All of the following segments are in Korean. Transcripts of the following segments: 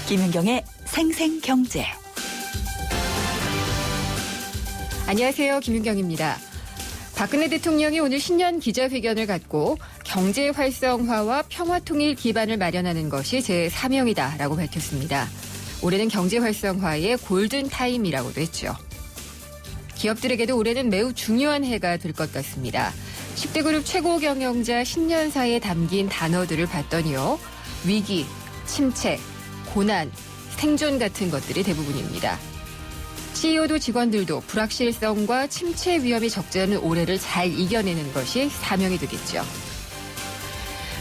김윤경의 생생경제. 안녕하세요. 김윤경입니다. 박근혜 대통령이 오늘 신년 기자회견을 갖고 경제 활성화와 평화통일 기반을 마련하는 것이 제 사명이다라고 밝혔습니다. 올해는 경제 활성화의 골든타임이라고도 했죠. 기업들에게도 올해는 매우 중요한 해가 될 것 같습니다. 10대 그룹 최고 경영자 신년사에 담긴 단어들을 봤더니요. 위기, 침체, 고난, 생존 같은 것들이 대부분입니다. CEO도 직원들도 불확실성과 침체 위험이 적지 않은 올해를 잘 이겨내는 것이 사명이 되겠죠.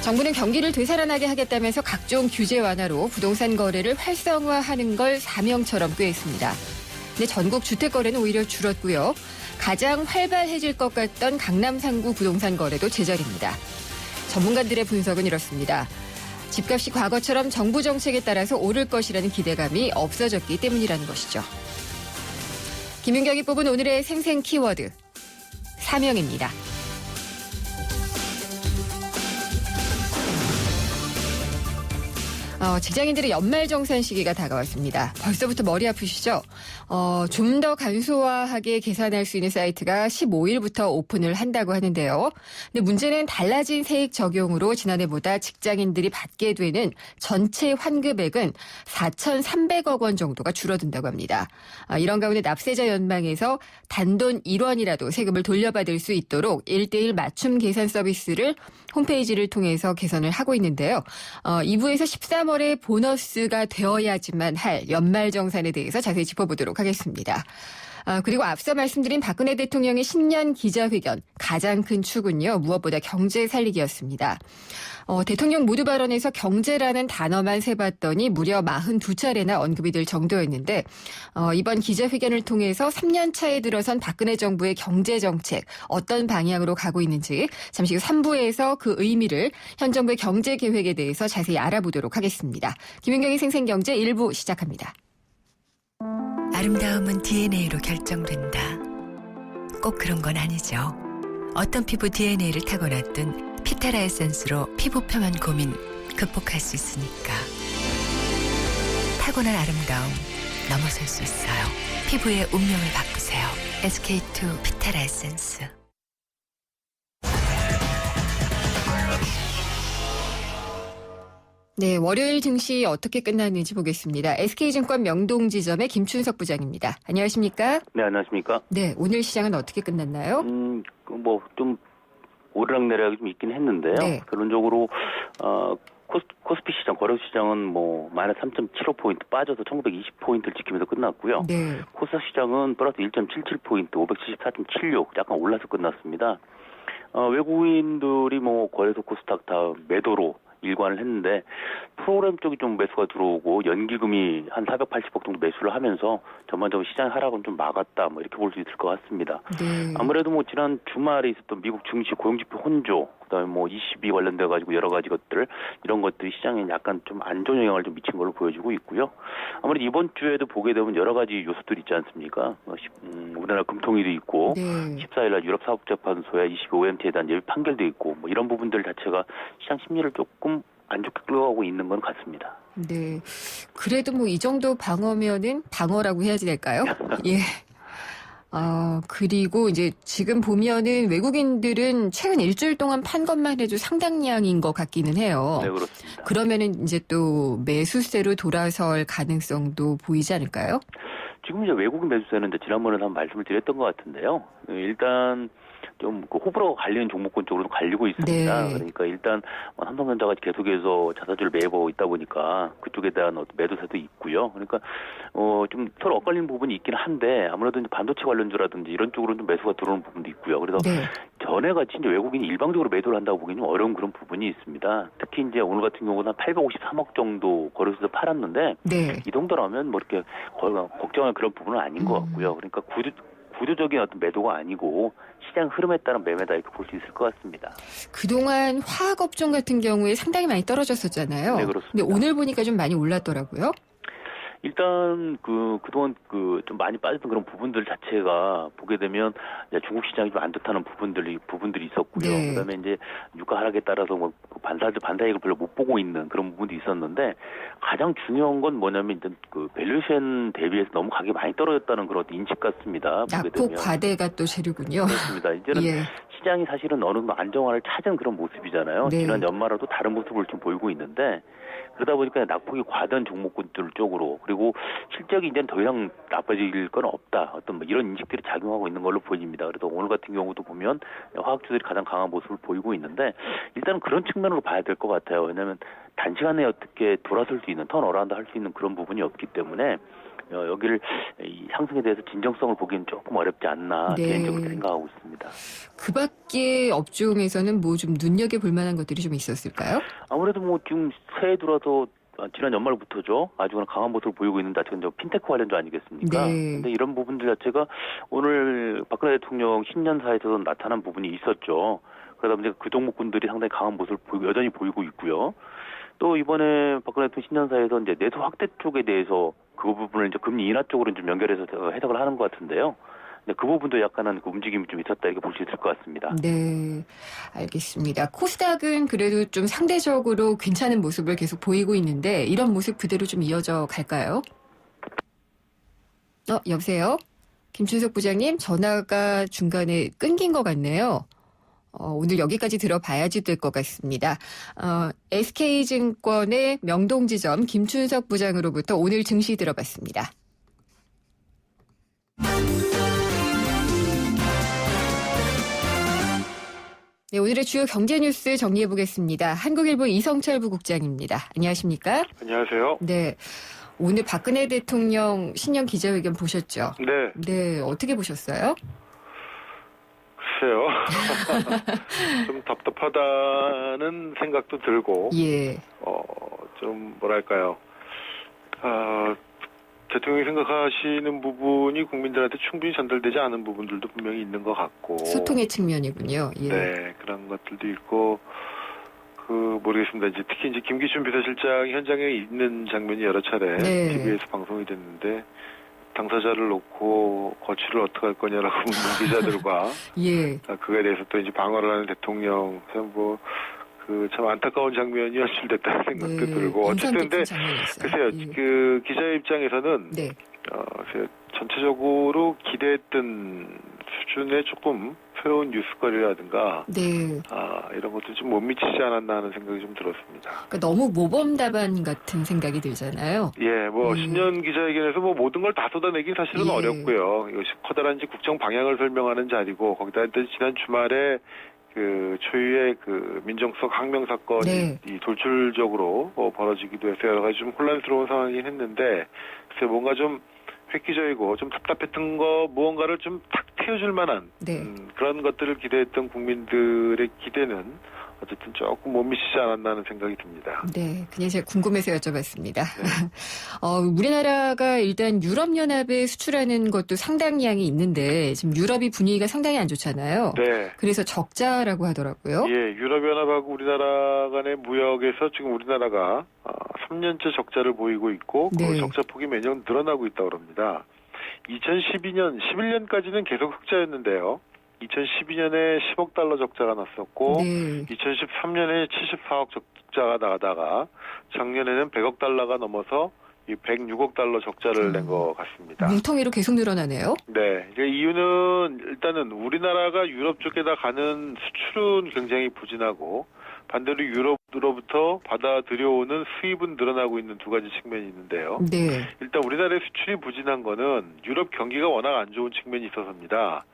정부는 경기를 되살아나게 하겠다면서 각종 규제 완화로 부동산 거래를 활성화하는 걸 사명처럼 꾀했습니다. 근데 전국 주택 거래는 오히려 줄었고요. 가장 활발해질 것 같던 강남 상구 부동산 거래도 제자리입니다. 전문가들의 분석은 이렇습니다. 집값이 과거처럼 정부 정책에 따라서 오를 것이라는 기대감이 없어졌기 때문이라는 것이죠. 김윤경이 뽑은 오늘의 생생 키워드, 사명입니다. 직장인들의 연말정산 시기가 다가왔습니다. 벌써부터 머리 아프시죠? 좀 더 간소화하게 계산할 수 있는 사이트가 15일부터 오픈을 한다고 하는데요. 근데 문제는 달라진 세액 적용으로 지난해보다 직장인들이 받게 되는 전체 환급액은 4,300억 원 정도가 줄어든다고 합니다. 이런 가운데 납세자 연방에서 단돈 1원이라도 세금을 돌려받을 수 있도록 1:1 맞춤 계산 서비스를 홈페이지를 통해서 개선을 하고 있는데요. 2부에서 13월에 보너스가 되어야지만 할 연말정산에 대해서 자세히 짚어보도록 하겠습니다. 그리고 앞서 말씀드린 박근혜 대통령의 신년 기자회견 가장 큰 축은요. 무엇보다 경제 살리기였습니다. 대통령 모두 발언에서 경제라는 단어만 세봤더니 무려 42차례나 언급이 될 정도였는데 이번 기자회견을 통해서 3년 차에 들어선 박근혜 정부의 경제정책 어떤 방향으로 가고 있는지 잠시 후 3부에서 그 의미를 현 정부의 경제계획에 대해서 자세히 알아보도록 하겠습니다. 김윤경의 생생경제 1부 시작합니다. 아름다움은 DNA로 결정된다. 꼭 그런 건 아니죠. 어떤 피부 DNA를 타고났든 피테라 에센스로 피부 표면 고민 극복할 수 있으니까. 타고난 아름다움 넘어설 수 있어요. 피부의 운명을 바꾸세요. SK2 피테라 에센스. 네, 월요일 증시 어떻게 끝났는지 보겠습니다. SK증권 명동지점의 김춘석 부장입니다. 안녕하십니까? 네, 안녕하십니까? 네, 오늘 시장은 어떻게 끝났나요? 좀 오르락내리락이 좀 있긴 했는데요. 네. 결론적으로 코스피 시장, 거래소 시장은 마이너스 3.75포인트 빠져서 1920포인트를 지키면서 끝났고요. 네. 코스닥 시장은 플러스 1.77포인트, 574.76 약간 올라서 끝났습니다. 외국인들이 거래소 코스닥 다 매도로 일관을 했는데 프로그램 쪽이 좀 매수가 들어오고 연기금이 한 480억 정도 매수를 하면서 전반적으로 시장 하락은 좀 막았다 이렇게 볼 수 있을 것 같습니다. 네. 아무래도 지난 주말에 있었던 미국 증시 고용지표 혼조 그다음에 ECB 관련돼 가지고 여러 가지 것들 이런 것들이 시장에 약간 좀 안 좋은 영향을 좀 미친 걸로 보여지고 있고요. 아무래도 이번 주에도 보게 되면 여러 가지 요소들이 있지 않습니까? 우리나라 금통위도 있고 네. 14일 날 유럽 사법재판소의 25MT에 대한 예비 판결도 있고 이런 부분들 자체가 시장 심리를 조금 안 좋게 끌어가고 있는 건 같습니다. 네. 그래도 이 정도 방어면은 방어라고 해야 될까요? 예. 그리고 이제 지금 보면은 외국인들은 최근 일주일 동안 판 것만 해도 상당량인 것 같기는 해요. 네, 그렇습니다. 그러면은 이제 또 매수세로 돌아설 가능성도 보이지 않을까요? 지금 이제 외국인 매수세는 지난번에도 한번 말씀을 드렸던 것 같은데요. 일단 좀 호불호가 갈리는 종목군 쪽으로 갈리고 있습니다. 네. 그러니까 일단 삼성전자가 계속해서 자사주를 매입하고 있다 보니까 그쪽에 대한 매도세도 있고요. 그러니까 좀 서로 엇갈리는 부분이 있긴 한데 아무래도 이제 반도체 관련주라든지 이런 쪽으로 좀 매수가 들어오는 부분도 있고요. 그래서 네. 전에같이 이제 외국인이 일방적으로 매도를 한다고 보기는 좀 어려운 그런 부분이 있습니다. 특히 이제 오늘 같은 경우는 한 853억 정도 거래소에서 팔았는데 네. 이 정도라면 이렇게 걱정할 그런 부분은 아닌 것 같고요. 그러니까 구조적인 어떤 매도가 아니고 시장 흐름에 따른 매매다 이렇게 볼 수 있을 것 같습니다. 그동안 화학업종 같은 경우에 상당히 많이 떨어졌었잖아요. 네, 그렇습니다. 근데 오늘 보니까 좀 많이 올랐더라고요. 일단 그동안 좀 많이 빠졌던 그런 부분들 자체가 보게 되면 이제 중국 시장이 좀 안 좋다는 부분들이 있었고요. 네. 그다음에 이제 유가 하락에 따라서 뭐 반사이익을 별로 못 보고 있는 그런 부분도 있었는데 가장 중요한 건 뭐냐면 이제 밸류에이션 대비해서 너무 가격이 많이 떨어졌다는 그런 인식 같습니다. 보게 낙폭 되면. 과대가 또 재료군요. 그렇습니다. 이제는 예. 시장이 사실은 어느 정도 안정화를 찾은 그런 모습이잖아요. 네. 지난 연말하고 다른 모습을 좀 보이고 있는데 그러다 보니까 낙폭이 과다한 종목군들 쪽으로 그리고 실적이 이제는 더 이상 나빠질 건 없다. 어떤 뭐 이런 인식들이 작용하고 있는 걸로 보입니다. 그래서 오늘 같은 경우도 보면 화학주들이 가장 강한 모습을 보이고 있는데 일단은 그런 측면으로 봐야 될 것 같아요. 왜냐하면 단시간에 어떻게 돌아설 수 있는 턴어라운드 할 수 있는 그런 부분이 없기 때문에 여기를 이 상승에 대해서 진정성을 보기는 조금 어렵지 않나 네. 개인적으로 생각하고 있습니다. 그 밖에 업종에서는 뭐 좀 눈여겨볼 만한 것들이 좀 있었을까요? 아무래도 뭐 지금 새해 들어서 지난 연말부터죠. 아주 강한 모습을 보이고 있는 자체가 이제 핀테크 관련주 아니겠습니까? 네. 근데 이런 부분들 자체가 오늘 박근혜 대통령 신년사에서도 나타난 부분이 있었죠. 그러다 보니까 그 종목군들이 상당히 강한 모습을 여전히 보이고 있고요. 또 이번에 박근혜 대통령 신년사에서 이제 내수 확대 쪽에 대해서 그 부분을 이제 금리 인하 쪽으로 좀 연결해서 해석을 하는 것 같은데요. 근데 그 부분도 약간은 움직임이 좀 있었다 이렇게 볼 수 있을 것 같습니다. 네, 알겠습니다. 코스닥은 그래도 좀 상대적으로 괜찮은 모습을 계속 보이고 있는데 이런 모습 그대로 좀 이어져 갈까요? 여보세요? 김춘석 부장님, 전화가 중간에 끊긴 것 같네요. 오늘 여기까지 들어봐야지 될 것 같습니다. SK증권의 명동지점 김춘석 부장으로부터 오늘 증시 들어봤습니다. 네, 오늘의 주요 경제 뉴스 정리해 보겠습니다. 한국일보 이성철 부국장입니다. 안녕하십니까? 안녕하세요. 네, 오늘 박근혜 대통령 신년 기자회견 보셨죠? 네, 네, 어떻게 보셨어요? 글쎄요. 좀 답답하다는 생각도 들고, 예, 좀 뭐랄까요. 대통령이 생각하시는 부분이 국민들한테 충분히 전달되지 않은 부분들도 분명히 있는 것 같고. 소통의 측면이군요. 예. 네, 그런 것들도 있고, 모르겠습니다. 이제 특히 이제 김기춘 비서실장이 현장에 있는 장면이 여러 차례 네. TV에서 방송이 됐는데, 당사자를 놓고 거취를 어떻게 할 거냐라고 묻는 기자들과 예. 그거에 대해서 또 이제 방어를 하는 대통령, 참 안타까운 장면이 연출됐다는 생각도 들고 어쨌든 근데 글쎄요, 예. 기자의 입장에서는 네. 전체적으로 기대했던 수준의 조금 새로운 뉴스거리라든가 네. 이런 것도 좀 못 미치지 않았나 하는 생각이 좀 들었습니다. 그러니까 너무 모범 답안 같은 생각이 들잖아요. 예, 신년 기자회견에서 모든 걸 다 쏟아내긴 사실은 예. 어렵고요. 이것이 커다란 국정 방향을 설명하는 자리고 거기다 지난 주말에 초유의 민정수석 항명 사건이 네. 이 돌출적으로 벌어지기도 해서 여러 가지 좀 혼란스러운 상황이긴 했는데 글쎄 뭔가 좀 획기적이고 좀 답답했던 무언가를 좀 탁 틔워줄 만한 네. 그런 것들을 기대했던 국민들의 기대는 어쨌든 조금 못 미치지 않았나 하는 생각이 듭니다. 네, 그냥 제가 궁금해서 여쭤봤습니다. 네. 우리나라가 일단 유럽연합에 수출하는 것도 상당량이 있는데 지금 유럽이 분위기가 상당히 안 좋잖아요. 네. 그래서 적자라고 하더라고요. 예, 유럽연합하고 우리나라 간의 무역에서 지금 우리나라가 3년째 적자를 보이고 있고 네. 그 적자 폭이 매년 늘어나고 있다고 합니다. 2012년, 11년까지는 계속 흑자였는데요. 2012년에 10억 달러 적자가 났었고 네. 2013년에 74억 적자가 나가다가 작년에는 100억 달러가 넘어서 이 106억 달러 적자를 낸 것 같습니다. 뭉텅이로 계속 늘어나네요. 네, 이유는 일단은 우리나라가 유럽 쪽에다 가는 수출은 굉장히 부진하고 반대로 유럽으로부터 받아 들여오는 수입은 늘어나고 있는 두 가지 측면이 있는데요. 네. 일단 우리나라의 수출이 부진한 거는 유럽 경기가 워낙 안 좋은 측면이 있어서입니다.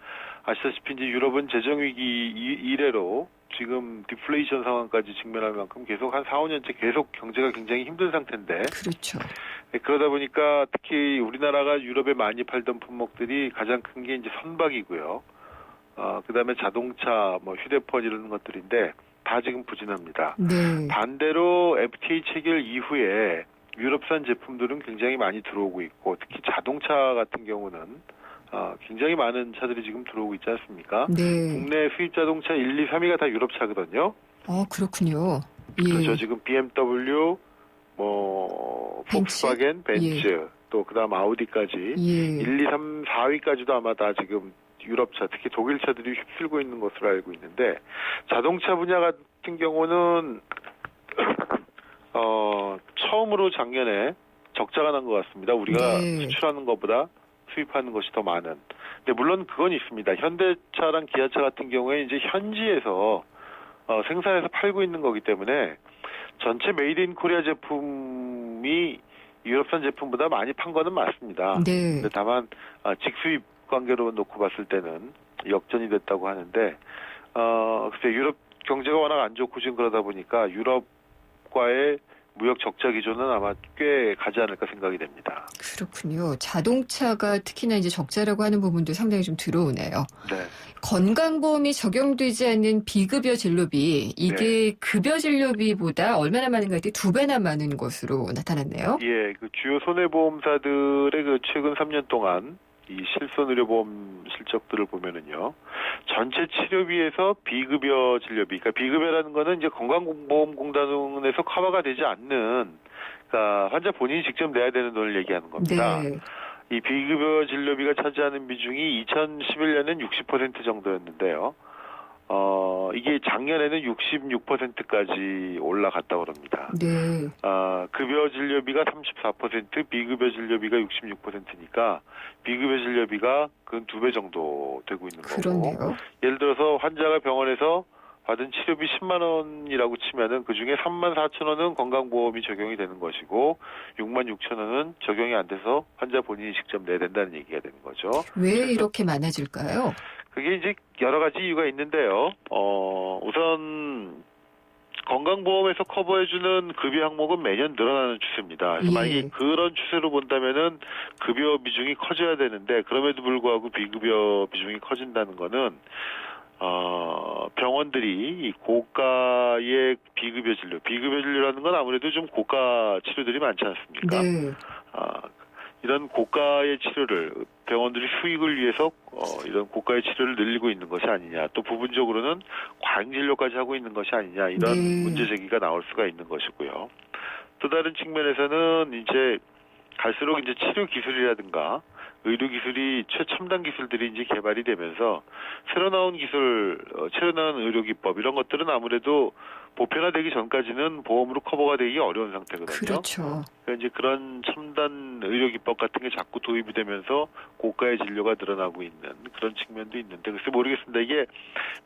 아시다시피 이제 유럽은 재정위기 이래로 지금 디플레이션 상황까지 직면할 만큼 계속 한 4, 5년째 계속 경제가 굉장히 힘든 상태인데. 그렇죠. 네, 그러다 보니까 특히 우리나라가 유럽에 많이 팔던 품목들이 가장 큰 게 이제 선박이고요. 그 다음에 자동차, 휴대폰 이런 것들인데 다 지금 부진합니다. 네. 반대로 FTA 체결 이후에 유럽산 제품들은 굉장히 많이 들어오고 있고 특히 자동차 같은 경우는 굉장히 많은 차들이 지금 들어오고 있지 않습니까? 네. 국내 수입 자동차 1, 2, 3위가 다 유럽 차거든요. 그렇군요. 예. 그렇죠. 지금 BMW, 벤츠? 폭스바겐, 벤츠, 또 그다음 아우디까지 예. 1, 2, 3, 4위까지도 아마 다 지금 유럽차, 특히 독일차들이 휩쓸고 있는 것으로 알고 있는데 자동차 분야 같은 경우는 처음으로 작년에 적자가 난 것 같습니다. 우리가 네. 수출하는 것보다 수입하는 것이 더 많은. 근데 물론 그건 있습니다. 현대차랑 기아차 같은 경우에 이제 현지에서 생산해서 팔고 있는 거기 때문에 전체 메이드 인 코리아 제품이 유럽산 제품보다 많이 판 거는 맞습니다. 네. 근데 다만 직수입 관계로 놓고 봤을 때는 역전이 됐다고 하는데 글쎄 유럽 경제가 워낙 안 좋고 지금 그러다 보니까 유럽과의 무역 적자 기조는 아마 꽤 가지 않을까 생각이 됩니다. 그렇군요. 자동차가 특히나 이제 적자라고 하는 부분도 상당히 좀 들어오네요. 네. 건강보험이 적용되지 않는 비급여 진료비, 이게 급여 진료비보다 얼마나 많은가 했더니 2배나 많은 것으로 나타났네요. 예, 그 주요 손해보험사들의 그 최근 3년 동안 이 실손의료보험 실적들을 보면은요, 전체 치료비에서 비급여 진료비, 그러니까 비급여라는 거는 이제 건강보험공단에서 커버가 되지 않는, 그러니까 환자 본인이 직접 내야 되는 돈을 얘기하는 겁니다. 네. 이 비급여 진료비가 차지하는 비중이 2011년엔 60% 정도였는데요. 이게 작년에는 66%까지 올라갔다고 합니다. 네. 급여 진료비가 34%, 비급여 진료비가 66%니까 비급여 진료비가 그 2배 정도 되고 있는 거고. 그러네요. 예를 들어서 환자가 병원에서 받은 치료비 10만 원이라고 치면은 그 중에 3만 4천 원은 건강보험이 적용이 되는 것이고 6만 6천 원은 적용이 안 돼서 환자 본인이 직접 내야 된다는 얘기가 되는 거죠. 왜 이렇게 많아질까요? 그게 이제 여러 가지 이유가 있는데요. 우선 건강보험에서 커버해주는 급여 항목은 매년 늘어나는 추세입니다. 그래서 예. 만약에 그런 추세로 본다면은 급여 비중이 커져야 되는데 그럼에도 불구하고 비급여 비중이 커진다는 거는 병원들이 이 고가의 비급여 진료라는 건 아무래도 좀 고가 치료들이 많지 않습니까? 네. 이런 고가의 치료를 병원들이 수익을 위해서 이런 고가의 치료를 늘리고 있는 것이 아니냐, 또 부분적으로는 과잉 진료까지 하고 있는 것이 아니냐, 이런 네. 문제 제기가 나올 수가 있는 것이고요. 또 다른 측면에서는 이제 갈수록 이제 치료 기술이라든가 의료 기술이 최첨단 기술들이 이제 개발이 되면서 새로 나온 기술, 새로 나온 의료 기법 이런 것들은 아무래도 보편화되기 전까지는 보험으로 커버가 되기 어려운 상태거든요. 그렇죠. 그러니까 이제 그런 첨단 의료 기법 같은 게 자꾸 도입이 되면서 고가의 진료가 늘어나고 있는 그런 측면도 있는데, 글쎄 모르겠습니다. 이게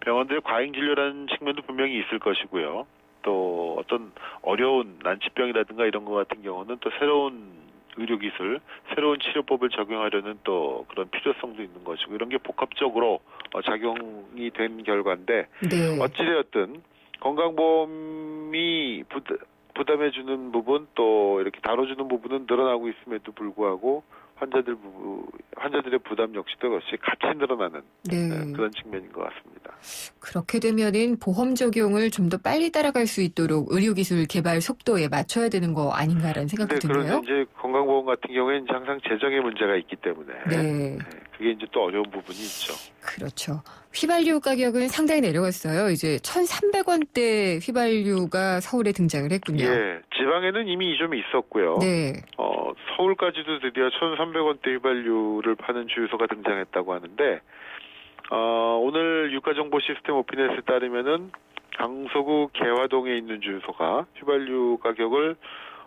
병원들의 과잉 진료라는 측면도 분명히 있을 것이고요. 또 어떤 어려운 난치병이라든가 이런 것 같은 경우는 또 새로운 의료기술, 새로운 치료법을 적용하려는 또 그런 필요성도 있는 것이고, 이런 게 복합적으로 작용이 된 결과인데, 네. 어찌되었든 건강보험이 부담해주는 부분, 또 이렇게 다뤄주는 부분은 늘어나고 있음에도 불구하고 환자들의 부담 역시도 역시 같이 늘어나는 네. 그런 측면인 것 같습니다. 그렇게 되면은 보험 적용을 좀 더 빨리 따라갈 수 있도록 의료기술 개발 속도에 맞춰야 되는 거 아닌가라는 생각도 네, 드네요. 그런데 이제 건강보험 같은 경우에는 항상 재정의 문제가 있기 때문에 네. 그게 이제 또 어려운 부분이 있죠. 그렇죠. 휘발유 가격은 상당히 내려갔어요. 이제 1,300원대 휘발유가 서울에 등장을 했군요. 예, 지방에는 이미 좀 있었고요. 네. 서울까지도 드디어 1,300원대 휘발유를 파는 주유소가 등장했다고 하는데, 오늘 유가정보 시스템 오피넷에 따르면은 강서구 개화동에 있는 주유소가 휘발유 가격을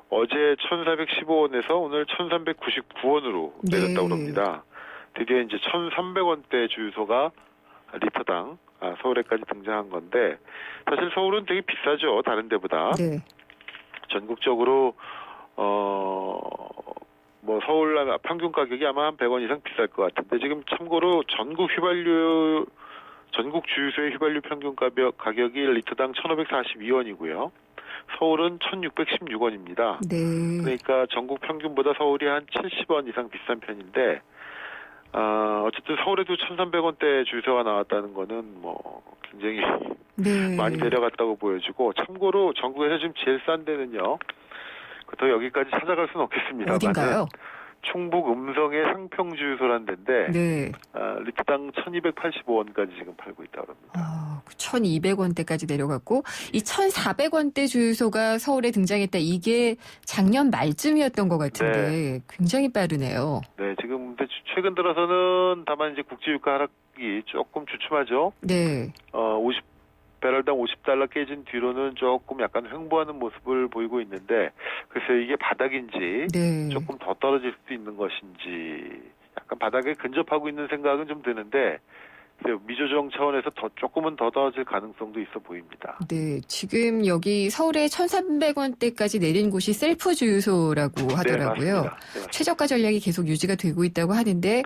어제 1,415원에서 오늘 1,399원으로 내렸다고 합니다. 드디어 이제 1,300원대 주유소가 리터당 서울에까지 등장한 건데, 사실 서울은 되게 비싸죠, 다른 데보다. 네. 전국적으로 서울 평균 가격이 아마 한 100원 이상 비쌀 것 같은데, 지금 참고로 전국 주유소의 휘발유 평균 가격이 리터당 1,542원이고요. 서울은 1,616원입니다. 네. 그러니까 전국 평균보다 서울이 한 70원 이상 비싼 편인데, 어쨌든 서울에도 1,300원대 주유소가 나왔다는 거는 굉장히 네. 많이 내려갔다고 보여지고, 참고로 전국에서 지금 제일 싼 데는요, 더 여기까지 찾아갈 수는 없겠습니다만, 어딘가요? 충북 음성의 상평주유소라는 데인데 네. 리터당 1,285원까지 지금 팔고 있다고 합니다. 1,200원대까지 내려갔고 이 1,400원대 주유소가 서울에 등장했다. 이게 작년 말쯤이었던 것 같은데 굉장히 빠르네요. 네, 지금 근데 최근 들어서는 다만 이제 국제유가 하락이 조금 주춤하죠. 네. 50배럴당 50달러 깨진 뒤로는 조금 약간 횡보하는 모습을 보이고 있는데 글쎄요, 이게 바닥인지 네. 조금 더 떨어질 수도 있는 것인지 약간 바닥에 근접하고 있는 생각은 좀 드는데 미조정 차원에서 조금은 더 떨어질 가능성도 있어 보입니다. 네, 지금 여기 서울에 1,300원대까지 내린 곳이 셀프 주유소라고 하더라고요. 네, 맞습니다. 최저가 전략이 계속 유지가 되고 있다고 하는데,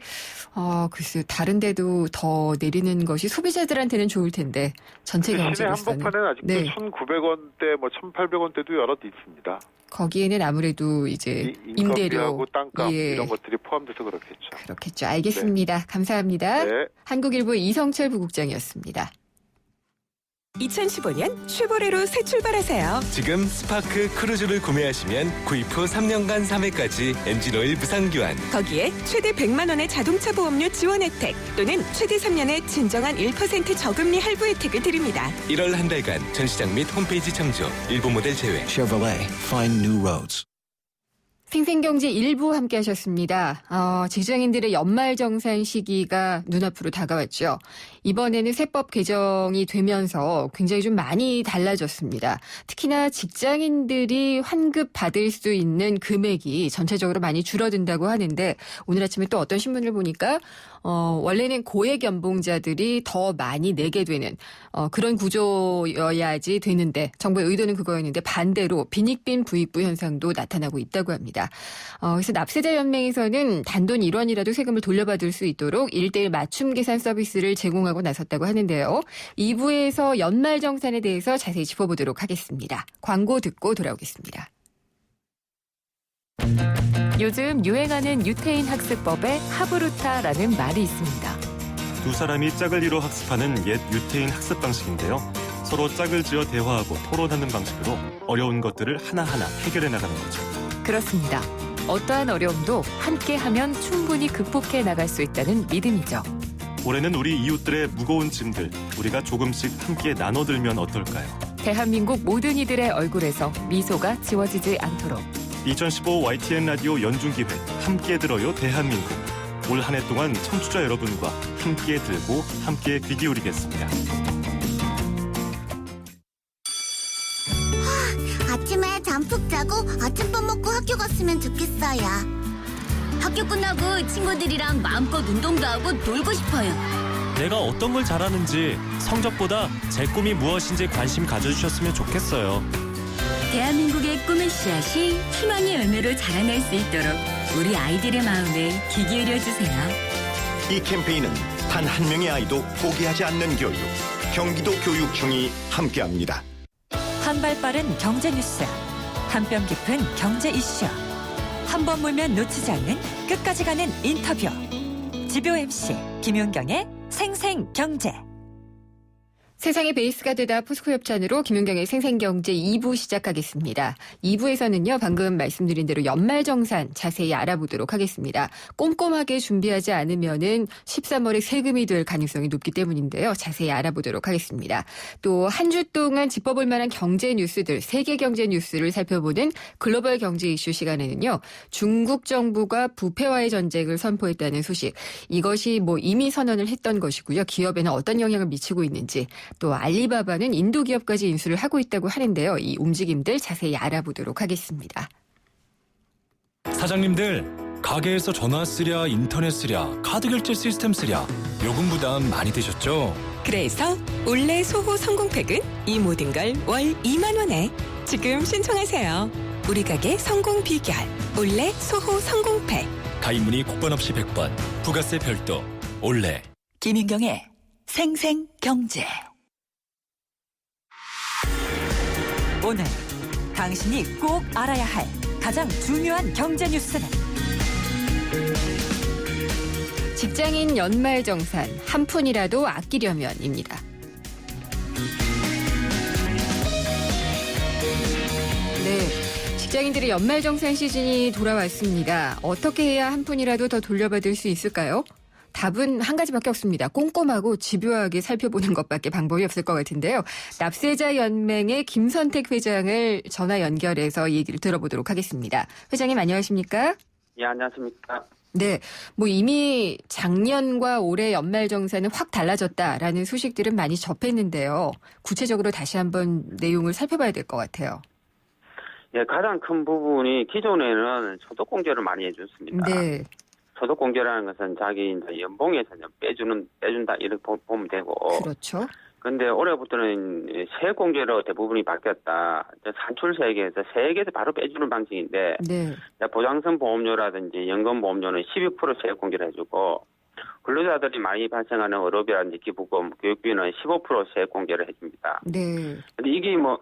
글쎄요, 다른 데도 더 내리는 것이 소비자들한테는 좋을 텐데, 전체 시내 경제로서는. 한복판에는 아직도 네. 1,900원대, 1,800원대도 여럿 있습니다. 거기에는 아무래도 이제 임대료, 인건비하고 땅값 예. 이런 것들이 포함돼서 그렇겠죠. 그렇겠죠. 알겠습니다. 감사합니다. 네. 한국일보 이성철 부국장이었습니다. 2015년 쉐보레로 새 출발하세요. 지금 스파크 크루즈를 구매하시면 구입 후 3년간 3회까지 엔진오일 무상교환. 거기에 최대 100만 원의 자동차 보험료 지원 혜택 또는 최대 3년의 진정한 1% 저금리 할부 혜택을 드립니다. 1월 한 달간 전시장 및 홈페이지 참조. 일부 모델 제외. Chevrolet, find new roads. 생생경제 일부 함께 하셨습니다. 직장인들의 연말정산 시기가 눈앞으로 다가왔죠. 이번에는 세법 개정이 되면서 굉장히 좀 많이 달라졌습니다. 특히나 직장인들이 환급 받을 수 있는 금액이 전체적으로 많이 줄어든다고 하는데 오늘 아침에 또 어떤 신문을 보니까 원래는 고액 연봉자들이 더 많이 내게 되는 그런 구조여야지 되는데 정부의 의도는 그거였는데 반대로 빈익빈 부익부 현상도 나타나고 있다고 합니다. 그래서 납세자연맹에서는 단돈 1원이라도 세금을 돌려받을 수 있도록 1:1 맞춤 계산 서비스를 제공하고 나섰다고 하는데요. 2부에서 연말정산에 대해서 자세히 짚어보도록 하겠습니다. 광고 듣고 돌아오겠습니다. 요즘 유행하는 유태인 학습법에 하브루타라는 말이 있습니다. 두 사람이 짝을 이뤄 학습하는 옛 유태인 학습 방식인데요. 서로 짝을 지어 대화하고 토론하는 방식으로 어려운 것들을 하나하나 해결해 나가는 거죠. 그렇습니다. 어떠한 어려움도 함께하면 충분히 극복해 나갈 수 있다는 믿음이죠. 올해는 우리 이웃들의 무거운 짐들 우리가 조금씩 함께 나눠들면 어떨까요? 대한민국 모든 이들의 얼굴에서 미소가 지워지지 않도록 2015 YTN 라디오 연중기획 함께 들어요 대한민국. 올 한 해 동안 청취자 여러분과 함께 들고 함께 귀 기울이겠습니다. 아침에 잠 푹 자고 아침밥 먹고 학교 갔으면 좋겠어요. 학교 끝나고 친구들이랑 마음껏 운동도 하고 놀고 싶어요. 내가 어떤 걸 잘하는지 성적보다 제 꿈이 무엇인지 관심 가져주셨으면 좋겠어요. 대한민국의 꿈의 씨앗이 희망의 열매로 자라날 수 있도록 우리 아이들의 마음에 귀 기울여주세요. 이 캠페인은 단 한 명의 아이도 포기하지 않는 교육, 경기도 교육청이 함께합니다. 한 발 빠른 경제 뉴스, 한 뼘 깊은 경제 이슈, 한 번 물면 놓치지 않는 끝까지 가는 인터뷰. 지표 MC 김윤경의 생생경제. 세상의 베이스가 되다 포스코협찬으로 김윤경의 생생경제 2부 시작하겠습니다. 2부에서는요. 방금 말씀드린 대로 연말정산 자세히 알아보도록 하겠습니다. 꼼꼼하게 준비하지 않으면은 13월에 세금이 될 가능성이 높기 때문인데요. 자세히 알아보도록 하겠습니다. 또 한 주 동안 짚어볼 만한 경제 뉴스들, 세계 경제 뉴스를 살펴보는 글로벌 경제 이슈 시간에는요. 중국 정부가 부패와의 전쟁을 선포했다는 소식. 이것이 이미 선언을 했던 것이고요. 기업에는 어떤 영향을 미치고 있는지 또 알리바바는 인도 기업까지 인수를 하고 있다고 하는데요. 이 움직임들 자세히 알아보도록 하겠습니다. 사장님들, 가게에서 전화 쓰랴, 인터넷 쓰랴, 카드 결제 시스템 쓰랴 요금 부담 많이 되셨죠? 그래서 올레 소호 성공팩은 이 모든 걸 월 2만 원에 지금 신청하세요. 우리 가게 성공 비결 올레 소호 성공팩. 가입 문의 국번 없이 100번, 부가세 별도, 올레. 김윤경의 생생경제. 오늘 당신이 꼭 알아야 할 가장 중요한 경제 뉴스는 직장인 연말정산 한 푼이라도 아끼려면입니다. 네. 직장인들의 연말정산 시즌이 돌아왔습니다. 어떻게 해야 한 푼이라도 더 돌려받을 수 있을까요? 답은 한 가지밖에 없습니다. 꼼꼼하고 집요하게 살펴보는 것밖에 방법이 없을 것 같은데요. 납세자 연맹의 김선택 회장을 전화 연결해서 얘기를 들어보도록 하겠습니다. 회장님 안녕하십니까? 예, 안녕하십니까? 네, 뭐 이미 작년과 올해 연말정산은 확 달라졌다라는 소식들은 많이 접했는데요. 구체적으로 다시 한번 내용을 살펴봐야 될 것 같아요. 예, 가장 큰 부분이 기존에는 소득공제를 많이 해줬습니다. 네. 소득공제라는 것은 자기 이제 연봉에서 빼준다 이렇게 보면 되고. 그렇죠. 근데 올해부터는 세액공제로 대부분이 바뀌었다. 산출세액에서 세액에서 바로 빼주는 방식인데. 네. 보장성 보험료라든지 연금보험료는 12% 세액공제를 해주고, 근로자들이 많이 발생하는 의료비라든지 기부금, 교육비는 15% 세액공제를 해줍니다. 네. 근데 이게 뭐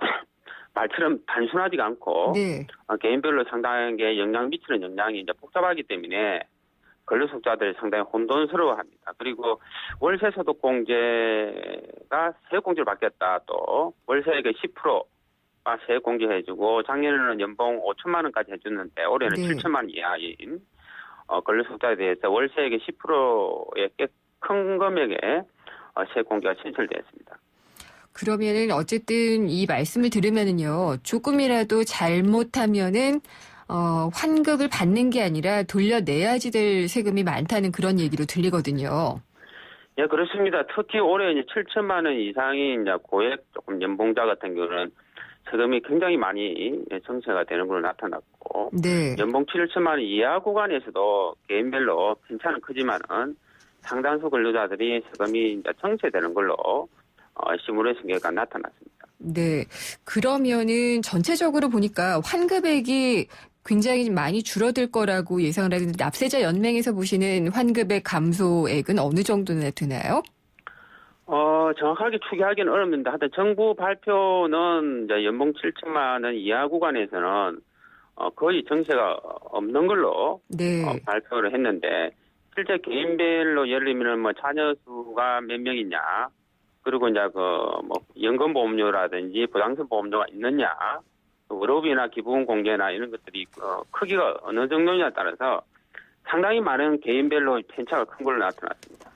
말처럼 단순하지가 않고 네. 개인별로 상당하게 영향 미치는 영향이 이제 복잡하기 때문에 근로소득자들이 상당히 혼돈스러워합니다. 그리고 월세 소득공제가 세액공제로 바뀌었다. 또 월세액의 10%가 세액공제해주고 작년에는 연봉 5천만 원까지 해줬는데 올해는 네. 7천만 원 이하인 근로소득자에 대해서 월세액의 10%의 꽤 큰 금액의 세액공제가 신설되었습니다. 그러면은 어쨌든 이 말씀을 들으면은요, 조금이라도 잘못하면은 환급을 받는 게 아니라 돌려내야지 될 세금이 많다는 그런 얘기로 들리거든요. 예, 그렇습니다. 특히 올해 이제 7천만 원 이상이 이제 고액 조금 연봉자 같은 경우는 세금이 굉장히 많이 정체가 되는 걸로 나타났고, 네. 연봉 7천만 원 이하 구간에서도 개인별로 편차는 크지만은 상당수 근로자들이 세금이 이제 정체되는 걸로 시뮬레이션가 나타났습니다. 네. 그러면은 전체적으로 보니까 환급액이 굉장히 많이 줄어들 거라고 예상을 하는데 납세자 연맹에서 보시는 환급액 감소액은 어느 정도나 되나요? 정확하게 추계하기는 어렵는데 하여튼 정부 발표는 이제 연봉 7천만 원 이하 구간에서는 거의 정체가 없는 걸로 네. 발표를 했는데 실제 개인별로 예를 들면 뭐 자녀 수가 몇 명이냐 그리고 이제 뭐 연금보험료라든지 부당성 보험료가 있느냐, 의료비나 기부금 공제나 이런 것들이 크기가 어느 정도냐에 따라서 상당히 많은 개인별로 편차가 큰 걸로 나타났습니다.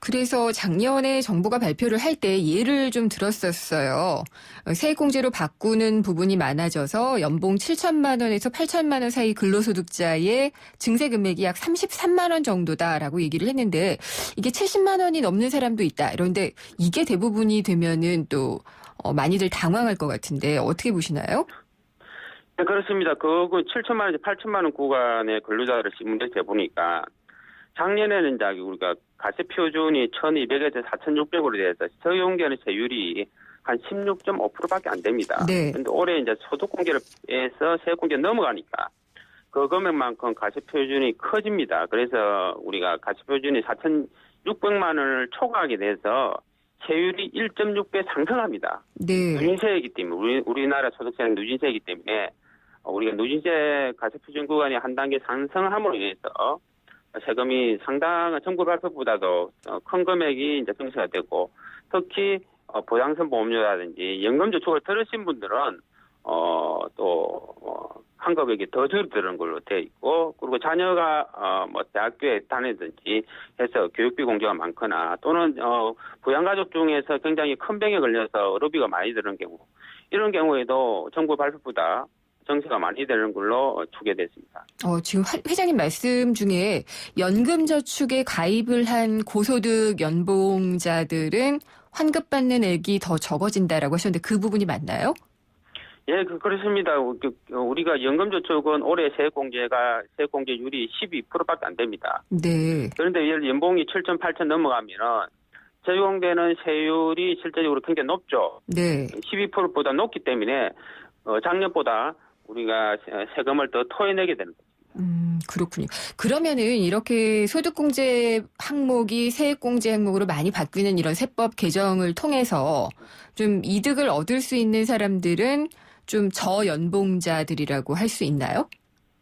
그래서 작년에 정부가 발표를 할 때 예를 좀 들었었어요. 세액공제로 바꾸는 부분이 많아져서 연봉 7천만 원에서 8천만 원 사이 근로소득자의 증세 금액이 약 33만 원 정도다라고 얘기를 했는데 이게 70만 원이 넘는 사람도 있다. 그런데 이게 대부분이 되면은 또 많이들 당황할 것 같은데 어떻게 보시나요? 네, 그렇습니다. 그 7천만 원, 8천만 원 구간의 근로자들을 시뮬레이션 해보니까 작년에는 이제 우리가 가세 표준이 1,200에서 4,600으로 돼서 적용되는 세율이 한 16.5%밖에 안 됩니다. 네. 근데 올해 이제 소득공제를 해서 세액공제 넘어가니까 그 금액만큼 가세 표준이 커집니다. 그래서 우리가 가세 표준이 4,600만 원을 초과하게 돼서 세율이 1.6배 상승합니다. 네. 누진세이기 때문에 우리나라 소득세는 누진세이기 때문에 우리가 누진세 가세 표준 구간이 한 단계 상승함으로 인해서 세금이 상당한 정부 발표보다도 큰 금액이 이제 정체가 되고 특히 보장성 보험료라든지 연금 저축을 들으신 분들은 또 환급액이 더 줄어드는 걸로 되어 있고 그리고 자녀가 뭐 대학교에 다니든지 해서 교육비 공제가 많거나 또는 부양가족 중에서 굉장히 큰 병에 걸려서 의료비가 많이 드는 경우 이런 경우에도 정부 발표보다 정체가 많이 되는 걸로 추계됐습니다. 지금 회장님 말씀 중에 연금저축에 가입을 한 고소득 연봉자들은 환급받는 액이 더 적어진다라고 하셨는데 그 부분이 맞나요? 예, 그렇습니다. 우리가 연금저축은 올해 세액공제율이 12%밖에 안 됩니다. 네. 그런데 연봉이 7천, 8천 넘어가면은 적용되는 세율이 실제적으로 굉장히 높죠. 네. 12%보다 높기 때문에 작년보다 우리가 세금을 더 토해내게 되는 거죠. 그렇군요. 그러면은 이렇게 소득공제 항목이 세액공제 항목으로 많이 바뀌는 이런 세법 개정을 통해서 좀 이득을 얻을 수 있는 사람들은 좀 저연봉자들이라고 할 수 있나요?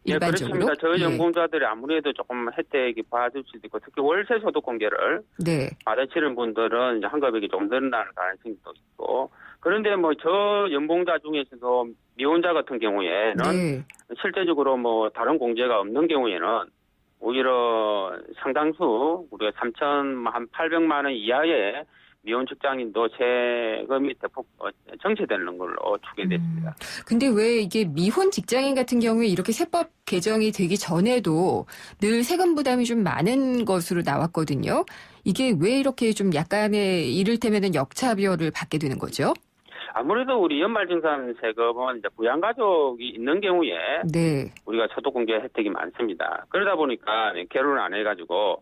일반적으로? 네, 그렇습니다. 저연봉자들이 아무래도 조금 혜택이 받을 수도 있고 특히 월세 소득공제를 네. 받으시는 분들은 이제 환급액이 좀 늘어나는 가능성도 있고 그런데 뭐 저 연봉자 중에서도 미혼자 같은 경우에는 네. 실제적으로 뭐 다른 공제가 없는 경우에는 오히려 상당수 우리가 3,800만 원 이하의 미혼 직장인도 세금이 대폭 정체되는 걸로 추계됐습니다. 근데 왜 이게 미혼 직장인 같은 경우에 이렇게 세법 개정이 되기 전에도 늘 세금 부담이 좀 많은 것으로 나왔거든요. 이게 왜 이렇게 좀 약간의 이를테면은 역차별을 받게 되는 거죠? 아무래도 우리 연말정산 세금은 이제 부양가족이 있는 경우에 네. 우리가 소득공제 혜택이 많습니다. 그러다 보니까 결혼을 안 해가지고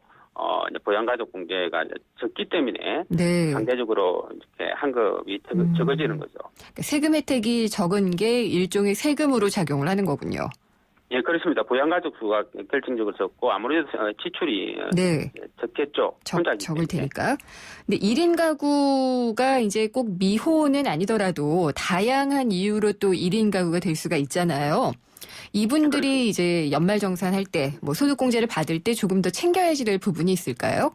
이제 부양가족 공제가 이제 적기 때문에 네. 상대적으로 이렇게 환급이 적어지는 거죠. 그러니까 세금 혜택이 적은 게 일종의 세금으로 작용을 하는 거군요. 예, 그렇습니다. 부양가족 수가 결정적으로 적고 아무래도 지출이 네. 적겠죠. 적을 테니까. 근데 1인 가구가 이제 꼭 미혼은 아니더라도 다양한 이유로 또 1인 가구가 될 수가 있잖아요. 이분들이 이제 연말정산할 때 뭐 소득공제를 받을 때 조금 더 챙겨야지 될 부분이 있을까요?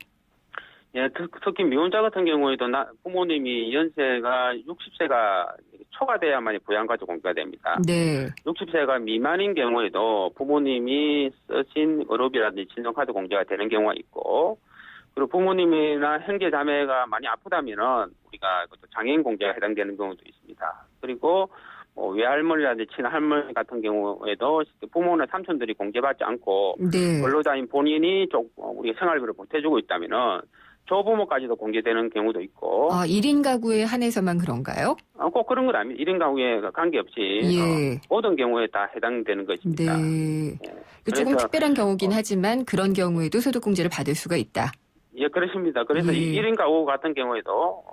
예, 특히 미혼자 같은 경우에도 부모님이 연세가 60세가 초과돼야만 부양가족 공제가 됩니다. 네. 60세가 미만인 경우에도 부모님이 쓰신 의료비라든지 신용카드 공제가 되는 경우가 있고, 그리고 부모님이나 형제 자매가 많이 아프다면은 우리가 장애인 공제가 해당되는 경우도 있습니다. 그리고 뭐 외할머니라든지 친할머니 같은 경우에도 부모나 삼촌들이 공제받지 않고 네. 근로자인 본인이 우리가 생활비를 보태주고 있다면은 조부모까지도 공제되는 경우도 있고. 1인 가구에 한해서만 그런가요? 꼭 그런 건 아닙니다. 1인 가구에 관계없이 예. 모든 경우에 다 해당되는 것입니다. 네. 예. 조금 특별한 경우긴 하지만 그런 경우에도 소득공제를 받을 수가 있다. 예, 그렇습니다. 그래서 예. 1인 가구 같은 경우에도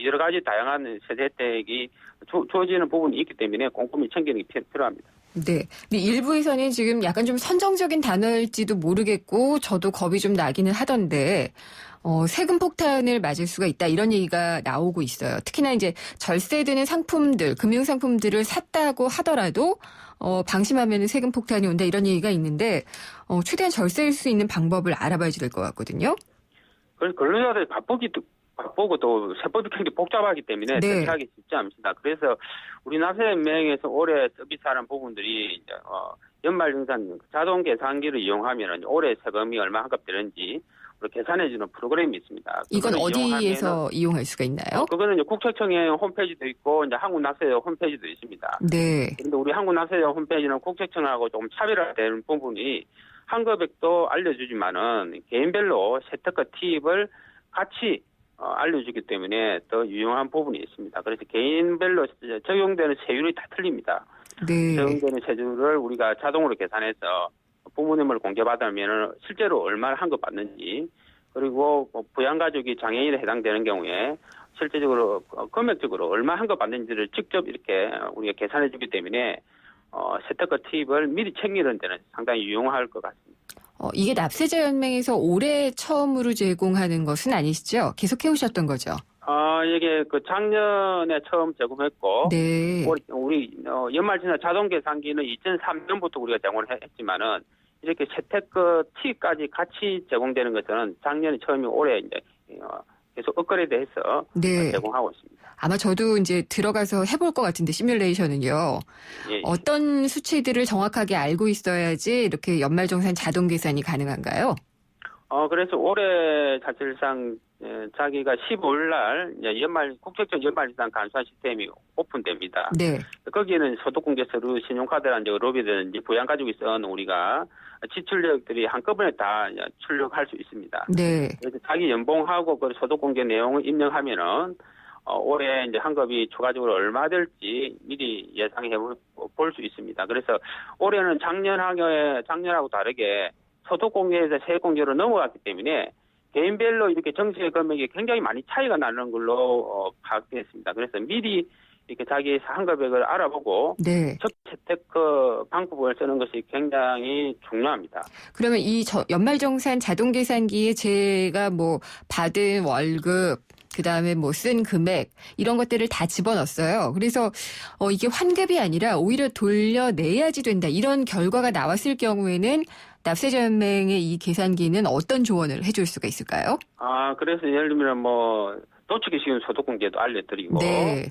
여러 가지 다양한 세대 혜택이 주어지는 부분이 있기 때문에 꼼꼼히 챙기는 게 필요합니다. 네. 근데 일부에서는 지금 약간 좀 선정적인 단어일지도 모르겠고 저도 겁이 좀 나기는 하던데 세금 폭탄을 맞을 수가 있다 이런 얘기가 나오고 있어요. 특히나 이제 절세되는 상품들, 금융 상품들을 샀다고 하더라도 방심하면 세금 폭탄이 온다 이런 얘기가 있는데 최대한 절세일 수 있는 방법을 알아봐야지 될 것 같거든요. 그래서 근로자들 바쁘고 또 세법이 굉장히 복잡하기 때문에 네. 대처하기 쉽지 않습니다. 그래서 우리 납세연맹에서 올해 서비스하는 부분들이 이제 연말정산 자동 계산기를 이용하면 올해 세금이 얼마 환급되는지 계산해주는 프로그램이 있습니다. 이건 어디에서 이용할 수가 있나요? 그거는 이제 국세청의 홈페이지도 있고 이제 한국납세자 홈페이지도 있습니다. 네. 그런데 우리 한국납세자 홈페이지는 국세청하고 조금 차별화되는 부분이 환급액도 알려주지만은 개인별로 세특과 팁을 같이 알려주기 때문에 더 유용한 부분이 있습니다. 그래서 개인별로 적용되는 세율이 다 틀립니다. 네. 적용되는 세율을 우리가 자동으로 계산해서 부모님을 공제받으면 실제로 얼마나 환급받는지, 그리고 부양가족이 장애인에 해당되는 경우에 실제적으로 금액적으로 얼마 환급받는지를 직접 이렇게 우리가 계산해 주기 때문에 세특과 팁을 미리 챙기는 데는 상당히 유용할 것 같습니다. 이게 납세자연맹에서 올해 처음으로 제공하는 것은 아니시죠? 계속 해오셨던 거죠? 이게 작년에 처음 제공했고, 네. 우리 연말정산 자동 계산기는 2003년부터 우리가 제공을 했지만은 이렇게 세테크 T까지 같이 제공되는 것은 작년이 처음이 올해 이제 계속 업그레이드해서 네. 제공하고 있습니다. 아마 저도 이제 들어가서 해볼 것 같은데 시뮬레이션은요. 예. 어떤 수치들을 정확하게 알고 있어야지 이렇게 연말정산 자동 계산이 가능한가요? 그래서 올해 사실상 자기가 15일 날 국세청 연말정산 간소화 시스템이 오픈됩니다. 네. 거기에는 소득공제 서류, 신용카드라든지 의료비든지 부양가족이 쓴 우리가 지출력들이 한꺼번에 다 출력할 수 있습니다. 네. 그래서 자기 연봉하고 그 소득공제 내용을 입력하면은 올해 이제 환급이 추가적으로 얼마 될지 미리 예상해 볼 수 있습니다. 그래서 올해는 작년하고 다르게 소득공제에서 세액공제로 넘어갔기 때문에 개인별로 이렇게 정책 금액이 굉장히 많이 차이가 나는 걸로 파악됐습니다. 그래서 미리 이렇게 자기 환급액을 알아보고 네. 재테크 방법을 쓰는 것이 굉장히 중요합니다. 그러면 이 연말정산 자동 계산기에 제가 뭐 받은 월급 그다음에 뭐 쓴 금액 이런 것들을 다 집어넣었어요. 그래서 이게 환급이 아니라 오히려 돌려내야지 된다. 이런 결과가 나왔을 경우에는 납세자연맹의 이 계산기는 어떤 조언을 해줄 수가 있을까요? 그래서 예를 들면 놓치기 쉬운 소득공제도 알려드리고 네.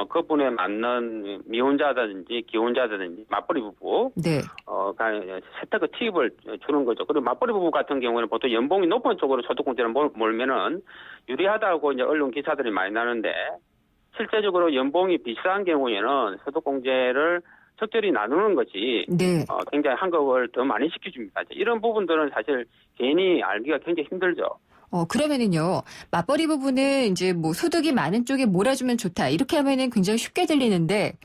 그분에 맞는 미혼자라든지 기혼자라든지 맞벌이 부부, 네. 세탁의 팁을 주는 거죠. 그리고 맞벌이 부부 같은 경우는 보통 연봉이 높은 쪽으로 소득공제를 몰면은 유리하다고 이제 언론 기사들이 많이 나는데 실제적으로 연봉이 비싼 경우에는 소득공제를 적절히 나누는 것이 네. 굉장히 한국을 더 많이 시켜줍니다. 이런 부분들은 사실 개인이 알기가 굉장히 힘들죠. 그러면은요, 맞벌이 부부는 이제 뭐 소득이 많은 쪽에 몰아주면 좋다. 이렇게 하면은 굉장히 쉽게 들리는데,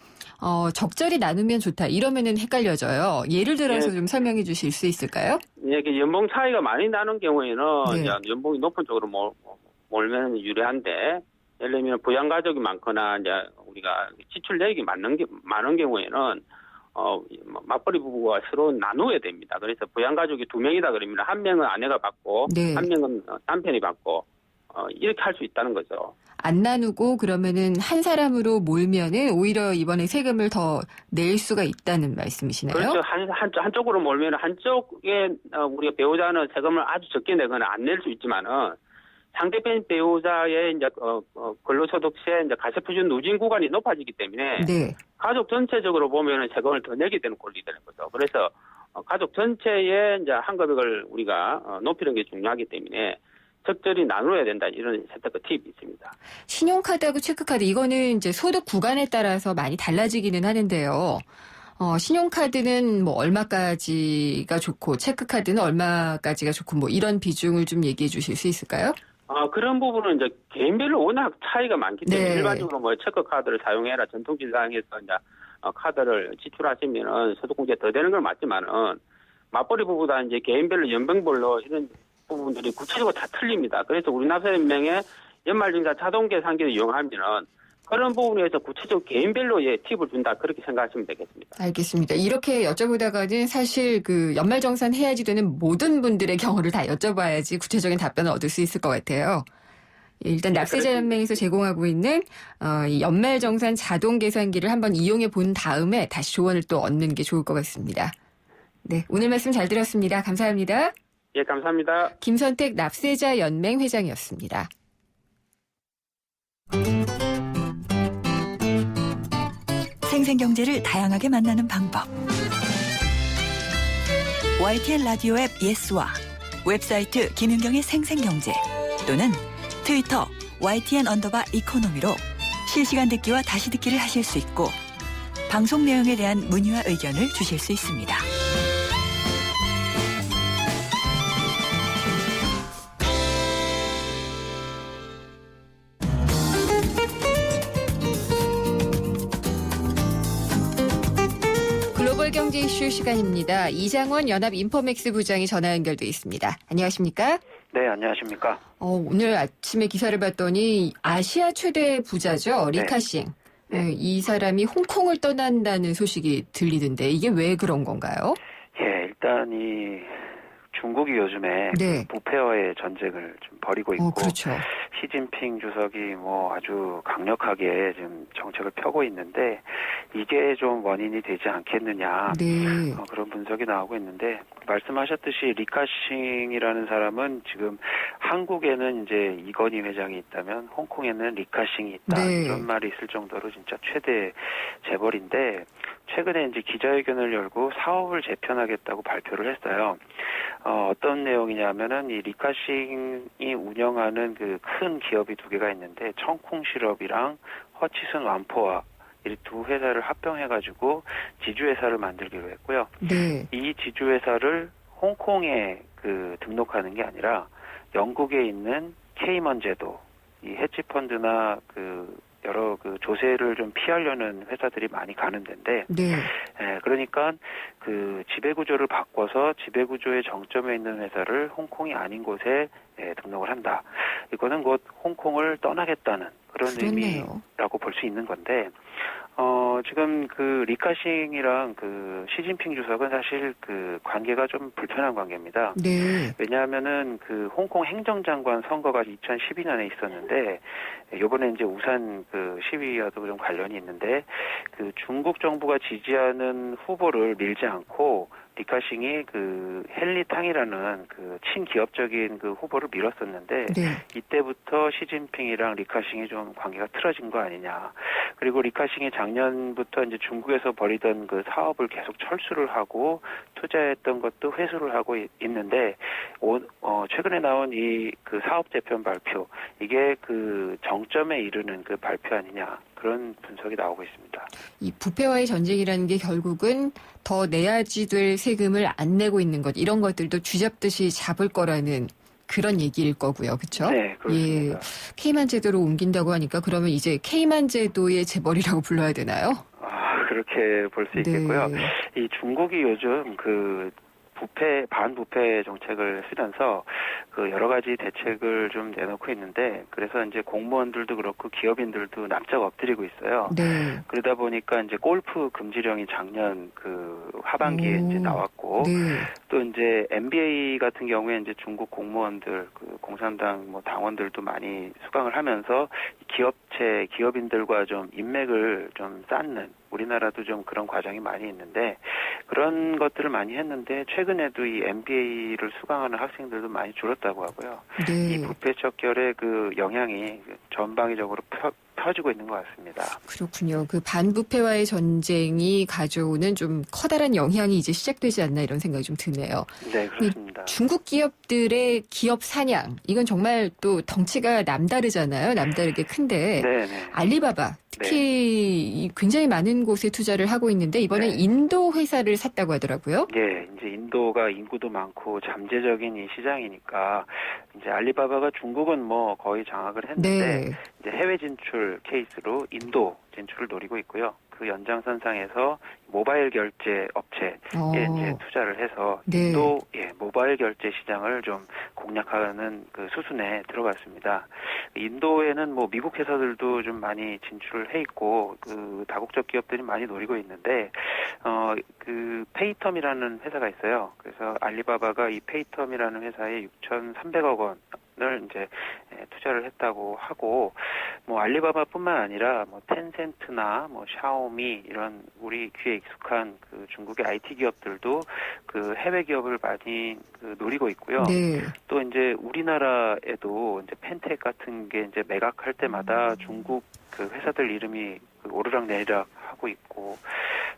적절히 나누면 좋다. 이러면은 헷갈려져요. 예를 들어서 네. 좀 설명해 주실 수 있을까요? 예, 연봉 차이가 많이 나는 경우에는 네. 이제 연봉이 높은 쪽으로 몰면 유리한데, 예를 들면 부양가족이 많거나 이제 우리가 지출 내역이 많은 경우에는 맞벌이 부부가 서로 나누어야 됩니다. 그래서 부양가족이 2명이다 그러면 한 명은 아내가 받고 네. 한 명은 남편이 받고 이렇게 할 수 있다는 거죠. 안 나누고 그러면은 한 사람으로 몰면은 오히려 이번에 세금을 더 낼 수가 있다는 말씀이시나요? 그렇죠. 한쪽으로 몰면 한쪽에 우리가 배우자는 세금을 아주 적게 내거나 안 낼 수 있지만은 상대편 배우자의 이제 근로소득세 이제 가세표준 누진 구간이 높아지기 때문에 네. 가족 전체적으로 보면은 세금을 더 내게 되는 꼴이 되는 거죠. 그래서 가족 전체의 이제 한금액을 우리가 높이는 게 중요하기 때문에 적절히 나눠야 된다 이런 세탁의 팁이 있습니다. 신용카드하고 체크카드 이거는 이제 소득 구간에 따라서 많이 달라지기는 하는데요. 신용카드는 뭐 얼마까지가 좋고 체크카드는 얼마까지가 좋고 뭐 이런 비중을 좀 얘기해 주실 수 있을까요? 그런 부분은 이제 개인별로 워낙 차이가 많기 때문에 네. 일반적으로 뭐 체크카드를 사용해라 전통시장에서 이제 카드를 지출하시면은 소득공제 더 되는 건 맞지만은 맞벌이 부부다 이제 개인별로 연봉별로 이런 부분들이 구체적으로 다 틀립니다. 그래서 우리나라연맹의 연말정산 자동계산기를 이용하면은 그런 부분에서 구체적으로 개인별로 팁을 준다 그렇게 생각하시면 되겠습니다. 알겠습니다. 이렇게 여쭤보다가는 사실 그 연말정산 해야지 되는 모든 분들의 경우를 다 여쭤봐야지 구체적인 답변을 얻을 수 있을 것 같아요. 일단 납세자연맹에서 제공하고 있는 이 연말정산 자동계산기를 한번 이용해 본 다음에 다시 조언을 또 얻는 게 좋을 것 같습니다. 네, 오늘 말씀 잘 들었습니다. 감사합니다. 예, 감사합니다. 김선택 납세자연맹 회장이었습니다. 생생경제를 다양하게 만나는 방법. YTN 라디오 앱 예스와 웹사이트 김윤경의 생생경제 또는 트위터 YTN_이코노미로 실시간 듣기와 다시 듣기를 하실 수 있고 방송 내용에 대한 문의와 의견을 주실 수 있습니다. 글로벌 경제 이슈 시간입니다. 이장원 연합 인포맥스 부장이 전화 연결돼 있습니다. 안녕하십니까? 네, 안녕하십니까? 오늘 아침에 기사를 봤더니 아시아 최대 부자죠. 리카싱. 네. 이 사람이 홍콩을 떠난다는 소식이 들리던데 이게 왜 그런 건가요? 예, 일단 중국이 요즘에 네. 부패와의 전쟁을 좀 벌이고 있고 그렇죠. 시진핑 주석이 아주 강력하게 지금 정책을 펴고 있는데 이게 좀 원인이 되지 않겠느냐 네. 그런 분석이 나오고 있는데 말씀하셨듯이 리카싱이라는 사람은 지금 한국에는 이제 이건희 회장이 있다면 홍콩에는 리카싱이 있다 네. 이런 말이 있을 정도로 진짜 최대 재벌인데 최근에 이제 기자회견을 열고 사업을 재편하겠다고 발표를 했어요. 어떤 내용이냐면은 이 리카싱이 운영하는 그 큰 기업이 2개가 있는데 청콩시럽이랑 허치슨 완포와 이 2 회사를 합병해가지고 지주회사를 만들기로 했고요. 네. 이 지주회사를 홍콩에 등록하는 게 아니라 영국에 있는 케이먼 제도, 이 헤지펀드나 여러 조세를 좀 피하려는 회사들이 많이 가는 데인데, 네. 그러니까 지배구조를 바꿔서 지배구조의 정점에 있는 회사를 홍콩이 아닌 곳에 등록을 한다. 이거는 곧 홍콩을 떠나겠다는 그런 그렇네요. 의미라고 볼 수 있는 건데, 지금 그 리카싱이랑 그 시진핑 주석은 사실 그 관계가 좀 불편한 관계입니다. 네. 왜냐하면은 그 홍콩 행정장관 선거가 2012년에 있었는데 요번에 이제 우산 그 시위와도 좀 관련이 있는데 그 중국 정부가 지지하는 후보를 밀지 않고 리카싱이 그 헨리탕이라는 그 친기업적인 그 후보를 밀었었는데 네. 이때부터 시진핑이랑 리카싱이 좀 관계가 틀어진 거 아니냐. 그리고 리카싱이 작년부터 이제 중국에서 벌이던 그 사업을 계속 철수를 하고 투자했던 것도 회수를 하고 있는데 최근에 나온 이 그 사업 재편 발표 이게 그 정점에 이르는 그 발표 아니냐. 그런 분석이 나오고 있습니다. 이 부패와의 전쟁이라는 게 결국은 더 내야지 될 세금을 안 내고 있는 것 이런 것들도 쥐잡듯이 잡을 거라는 그런 얘기일 거고요. 그렇죠? 네, 그렇습니다. 예, K만 제도로 옮긴다고 하니까 그러면 이제 K만 제도의 재벌이라고 불러야 되나요? 그렇게 볼 수 있겠고요. 네. 이 중국이 요즘 그 반부패 정책을 쓰면서 그 여러 가지 대책을 좀 내놓고 있는데 그래서 이제 공무원들도 그렇고 기업인들도 납작 엎드리고 있어요. 네. 그러다 보니까 이제 골프 금지령이 작년 그 하반기에 이제 나왔고 네. 또 이제 MBA 같은 경우에 이제 중국 공무원들 그 공산당 뭐 당원들도 많이 수강을 하면서 기업인들과 좀 인맥을 좀 쌓는 우리나라도 좀 그런 과정이 많이 있는데 그런 것들을 많이 했는데 최근에도 이 MBA를 수강하는 학생들도 많이 줄었다고 하고요. 네. 이 부패 척결의 그 영향이 전방위적으로 펴지고 있는 것 같습니다. 그렇군요. 그 반부패와의 전쟁이 가져오는 좀 커다란 영향이 이제 시작되지 않나 이런 생각이 좀 드네요. 네, 그렇습니다. 중국 기업들의 기업 사냥 이건 정말 또 덩치가 남다르잖아요. 남다르게 큰데 네. 알리바바 특히 굉장히 많은 곳에 투자를 하고 있는데 이번에 네. 인도 회사를 샀다고 하더라고요. 예, 이제 인도가 인구도 많고 잠재적인 이 시장이니까 이제 알리바바가 중국은 뭐 거의 장악을 했는데 네. 이제 해외 진출 케이스로 인도 진출을 노리고 있고요. 그 연장선상에서 모바일 결제 업체에 이제 투자를 해서 네. 인도 모바일 결제 시장을 좀 공략하는 그 수순에 들어갔습니다. 인도에는 뭐 미국 회사들도 좀 많이 진출을 해 있고 그 다국적 기업들이 많이 노리고 있는데 그 페이텀이라는 회사가 있어요. 그래서 알리바바가 이 페이텀이라는 회사에 6,300억 원을 이제 투자를 했다고 하고 뭐 알리바바뿐만 아니라 뭐 텐센트나 뭐 샤오미 이런 우리 귀에 익숙한 그 중국의 IT 기업들도 그 해외 기업을 많이 그 노리고 있고요. 네. 또 이제 우리나라에도 이제 펜텍 같은 게 이제 매각할 때마다 중국 그 회사들 이름이 그 오르락내리락 하고 있고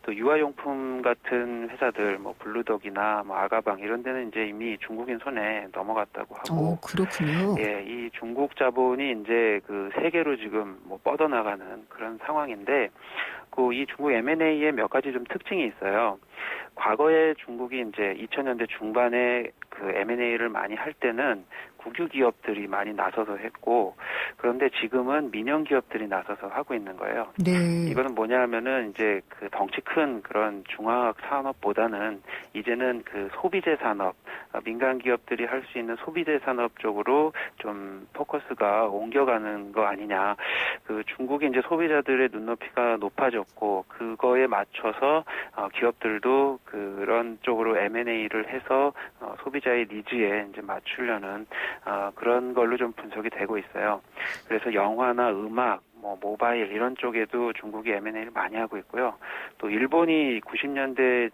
또 유아용품 같은 회사들 뭐 블루덕이나 뭐 아가방 이런 데는 이제 이미 중국인 손에 넘어갔다고 하고 그렇군요. 예, 이 중국 자본이 이제 그 세계로 지금 뭐 뻗어나가는 그런 상황인데 그 이 중국 M&A에 몇 가지 좀 특징이 있어요. 과거에 중국이 이제 2000년대 중반에 그 M&A를 많이 할 때는 국유 기업들이 많이 나서서 했고 그런데 지금은 민영 기업들이 나서서 하고 있는 거예요. 네. 이거는 뭐냐 하면은 이제 그 덩치 큰 그런 중화학 산업보다는 이제는 그 소비재 산업, 민간 기업들이 할 수 있는 소비재 산업 쪽으로 좀 포커스가 옮겨가는 거 아니냐. 그 중국의 이제 소비자들의 눈높이가 높아졌고 그거에 맞춰서 기업들도 그런 쪽으로 M&A를 해서 소비자의 니즈에 이제 맞추려는 그런 걸로 좀 분석이 되고 있어요. 그래서 영화나 음악, 뭐 모바일 이런 쪽에도 중국이 M&A를 많이 하고 있고요. 또 일본이 90년대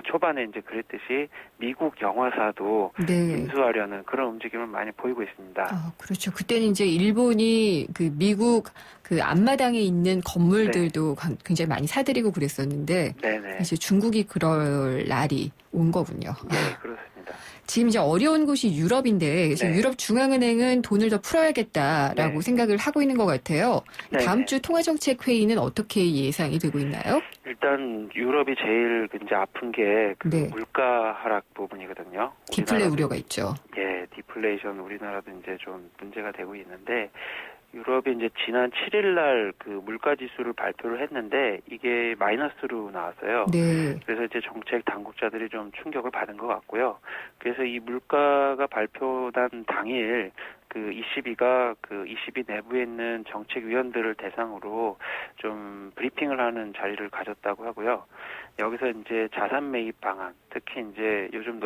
초반에 이제 그랬듯이 미국 영화사도 인수하려는 그런 움직임을 많이 보이고 있습니다. 그렇죠. 그때는 이제 일본이 그 미국 그 앞마당에 있는 건물들도 굉장히 많이 사들이고 그랬었는데 이제 중국이 그럴 날이 온 거군요. 네, 그렇습니다. 지금 이제 어려운 곳이 유럽인데 그래서 유럽 중앙은행은 돈을 더 풀어야겠다라고 생각을 하고 있는 것 같아요. 다음 주 통화정책 회의는 어떻게 예상이 되고 있나요? 일단 유럽이 제일 이제 아픈 게 그 물가 하락 부분이거든요. 디플레 우려가 있죠. 예, 디플레이션 우리나라도 이제 좀 문제가 되고 있는데 유럽이 이제 지난 7일 날 그 물가 지수를 발표를 했는데 이게 마이너스로 나왔어요. 네. 그래서 이제 정책 당국자들이 좀 충격을 받은 것 같고요. 그래서 이 물가가 발표된 당일 그 22가 그 22 내부에 있는 정책위원들을 대상으로 좀 브리핑을 하는 자리를 가졌다고 하고요. 여기서 이제 자산 매입 방안, 특히 이제 요즘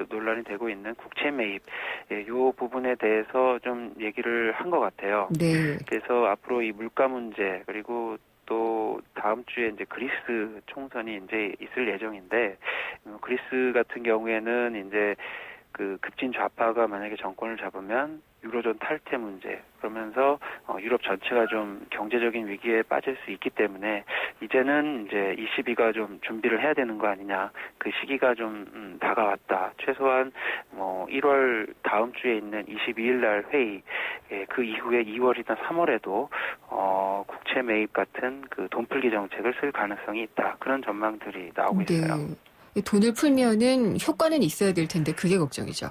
논란이 되고 있는 국채 매입, 요 부분에 대해서 좀 얘기를 한 것 같아요. 네. 그래서 앞으로 이 물가 문제 그리고 또 다음 주에 이제 그리스 총선이 이제 있을 예정인데 그리스 같은 경우에는 이제 그 급진 좌파가 만약에 정권을 잡으면 유로존 탈퇴 문제 그러면서 유럽 전체가 좀 경제적인 위기에 빠질 수 있기 때문에 이제는 이제 22가 좀 준비를 해야 되는 거 아니냐. 그 시기가 좀 다가왔다. 최소한 1월 다음 주에 있는 22일 날 회의 그 이후에 2월이나 3월에도 국채 매입 같은 그 돈풀기 정책을 쓸 가능성이 있다. 그런 전망들이 나오고 있어요. 돈을 풀면은 효과는 있어야 될 텐데 그게 걱정이죠.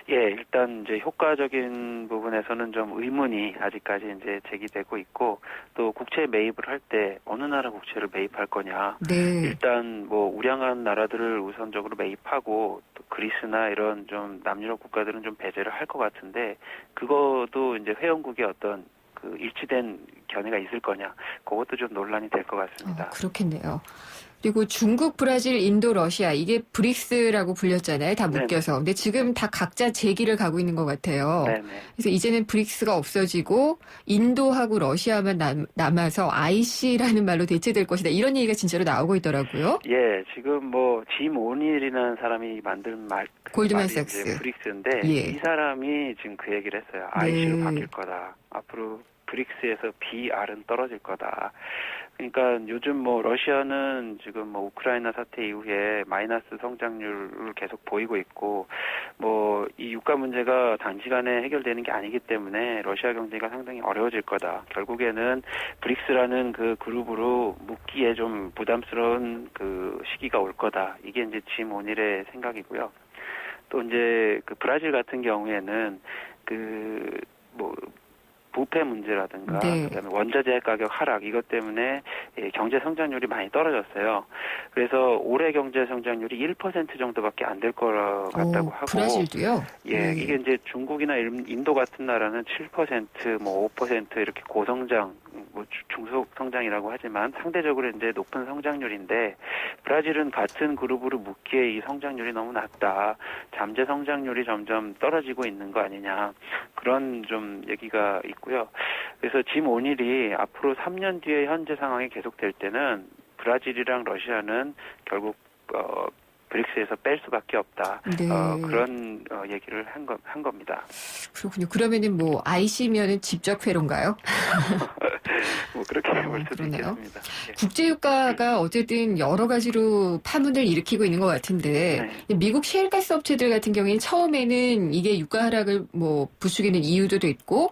예, 일단 이제 효과적인 부분에서는 좀 의문이 아직까지 이제 제기되고 있고 또 국채 매입을 할 때 어느 나라 국채를 매입할 거냐. 네. 일단 뭐 우량한 나라들을 우선적으로 매입하고 또 그리스나 이런 좀 남유럽 국가들은 좀 배제를 할 것 같은데 그것도 이제 회원국의 어떤 그 일치된 견해가 있을 거냐. 그것도 좀 논란이 될 것 같습니다. 그렇겠네요. 그리고 중국, 브라질, 인도, 러시아 이게 브릭스라고 불렸잖아요. 다 묶여서. 근데 지금 다 각자 제 길을 가고 있는 것 같아요. 네네. 그래서 이제는 브릭스가 없어지고 인도하고 러시아만 남아서 IC라는 말로 대체될 것이다. 이런 얘기가 진짜로 나오고 있더라고요. 예, 지금 뭐 짐 오닐이라는 사람이 만든 말 골드만삭스 브릭스인데 예. 이 사람이 지금 그 얘기를 했어요. IC로 바뀔 거다. 앞으로 브릭스에서 BR은 떨어질 거다. 그러니까 요즘 뭐 러시아는 지금 뭐 우크라이나 사태 이후에 마이너스 성장률을 계속 보이고 있고 뭐 이 유가 문제가 단시간에 해결되는 게 아니기 때문에 러시아 경제가 상당히 어려워질 거다. 결국에는 브릭스라는 그 그룹으로 묶기에 좀 부담스러운 그 시기가 올 거다. 이게 이제 짐 오닐의 생각이고요. 또 이제 그 브라질 같은 경우에는 그 뭐 부패 문제라든가 그다음에 원자재 가격 하락 이것 때문에 경제 성장률이 많이 떨어졌어요. 그래서 올해 경제 성장률이 1% 정도밖에 안 될 것 같다고 하고 브라질도요? 예, 이게 이제 중국이나 인도 같은 나라는 7%, 뭐 5% 이렇게 고성장, 뭐 중속 성장이라고 하지만 상대적으로 이제 높은 성장률인데 브라질은 같은 그룹으로 묶기에 이 성장률이 너무 낮다. 잠재 성장률이 점점 떨어지고 있는 거 아니냐. 그런 좀 얘기가 있고요. 그래서 짐 오닐이 앞으로 3년 뒤에 현재 상황이 계속될 때는 브라질이랑 러시아는 결국 브릭스에서 뺄 수밖에 없다. 그런 얘기를 한 겁니다. 그렇군요. 그러면은 뭐 IC면은 직접 회로인가요? 뭐 그렇게 볼 수도 있겠습니다. 예. 국제유가가 어쨌든 여러 가지로 파문을 일으키고 있는 것 같은데 미국 셰일가스 업체들 같은 경우에는 처음에는 이게 유가 하락을 뭐 부추기는 이유도 있고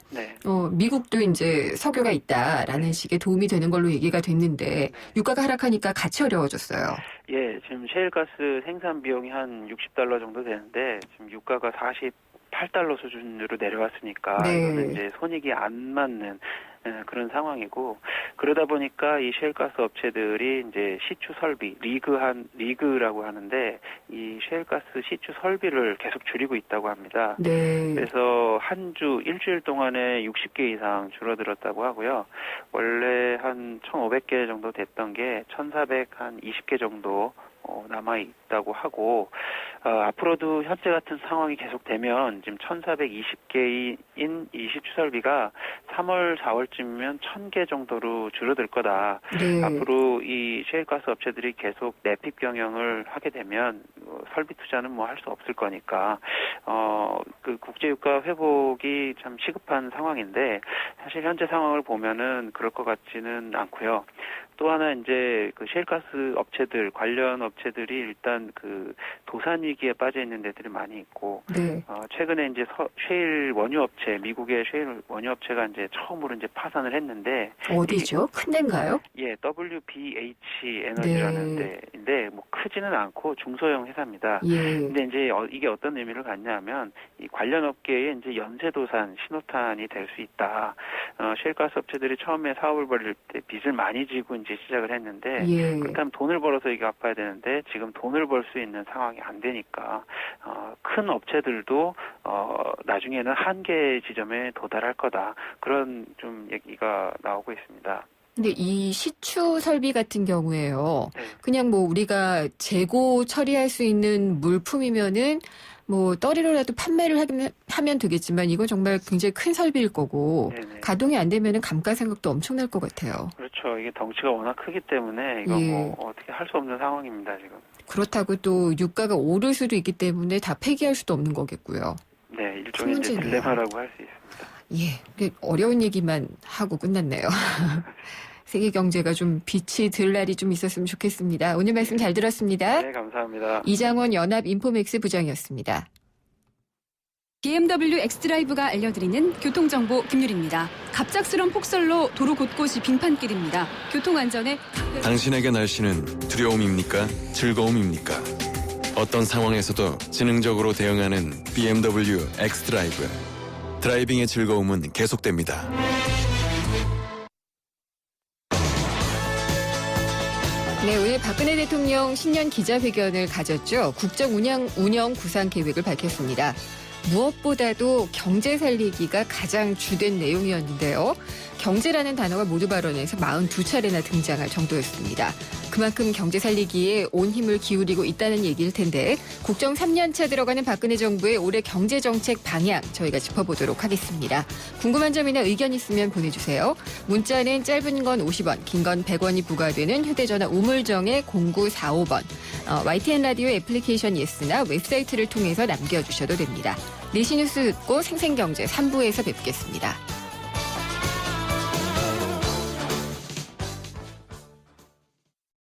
미국도 이제 석유가 있다라는 식의 도움이 되는 걸로 얘기가 됐는데 유가가 하락하니까 같이 어려워졌어요. 예, 지금 셰일가스 생산 비용이 한 $60 정도 되는데 지금 유가가 $48 수준으로 내려왔으니까 이거는 이제 손익이 안 맞는 그런 상황이고 그러다 보니까 이 셰일가스 업체들이 이제 시추 설비 리그라고 하는데 이 셰일가스 시추 설비를 계속 줄이고 있다고 합니다. 그래서 일주일 동안에 60개 이상 줄어들었다고 하고요. 원래 한 1,500개 정도 됐던 게 1,420개 정도 남아 있다고 하고 앞으로도 현재 같은 상황이 계속되면 지금 1,420개인 이 시추 설비가 3월, 4월쯤이면 1,000개 정도로 줄어들 거다. 앞으로 이 셰일가스 업체들이 계속 내핍 경영을 하게 되면 설비 투자는 뭐 할 수 없을 거니까 그 국제유가 회복이 참 시급한 상황인데 사실 현재 상황을 보면은 그럴 것 같지는 않고요. 또 하나 이제 그 셰일가스 업체들 관련 업체들이 일단 그 도산 위기에 빠져 있는 데들이 많이 있고 최근에 이제 셰일 원유 업체 미국의 셰일 원유 업체가 이제 처음으로 이제 파산을 했는데 어디죠? 큰 데인가요? 예, WBH 에너지라는 데인데 뭐 크지는 않고 중소형 회사입니다. 합니다. 예. 근데 이제 이게 어떤 의미를 갖냐면 이 관련 업계에 이제 연쇄도산, 신호탄이 될 수 있다. 셰일가스 업체들이 처음에 사업을 벌일 때 빚을 많이 지고 이제 시작을 했는데 예. 그렇다면 돈을 벌어서 이게 갚아야 되는데 지금 돈을 벌 수 있는 상황이 안 되니까 큰 업체들도 나중에는 한계 지점에 도달할 거다. 그런 좀 얘기가 나오고 있습니다. 근데 이 시추 설비 같은 경우에요. 그냥 뭐 우리가 재고 처리할 수 있는 물품이면은 뭐 떨이로라도 판매를 하면 되겠지만 이건 정말 굉장히 큰 설비일 거고 네네. 가동이 안 되면은 감가상각도 엄청날 것 같아요. 그렇죠. 이게 덩치가 워낙 크기 때문에 이거 예. 뭐 어떻게 할 수 없는 상황입니다, 지금. 그렇다고 또 유가가 오를 수도 있기 때문에 다 폐기할 수도 없는 거겠고요. 네, 일종의 이제 문제네요. 딜레마라고 할 수 있습니다. 예, 어려운 얘기만 하고 끝났네요. 세계 경제가 좀 빛이 들 날이 좀 있었으면 좋겠습니다. 오늘 말씀 잘 들었습니다. 네, 감사합니다. 이장원 연합인포맥스 부장이었습니다. BMW 엑스드라이브가 알려드리는 교통정보 김유리입니다. 갑작스런 폭설로 도로 곳곳이 빙판길입니다. 교통안전에 당신에게 날씨는 두려움입니까? 즐거움입니까? 어떤 상황에서도 지능적으로 대응하는 BMW 엑스드라이브. 드라이빙의 즐거움은 계속됩니다. 네, 오늘 박근혜 대통령 신년 기자회견을 가졌죠. 국정 운영 구상 계획을 밝혔습니다. 무엇보다도 경제 살리기가 가장 주된 내용이었는데요. 경제라는 단어가 모두 발언에서 42차례나 등장할 정도였습니다. 그만큼 경제 살리기에 온 힘을 기울이고 있다는 얘기일 텐데 국정 3년차 들어가는 박근혜 정부의 올해 경제정책 방향 저희가 짚어보도록 하겠습니다. 궁금한 점이나 의견 있으면 보내주세요. 문자는 짧은 건 50원, 긴 건 100원이 부과되는 휴대전화 우물정의 0945번, YTN 라디오 애플리케이션 예스나 웹사이트를 통해서 남겨주셔도 됩니다. 내시 뉴스 듣고 생생경제 3부에서 뵙겠습니다.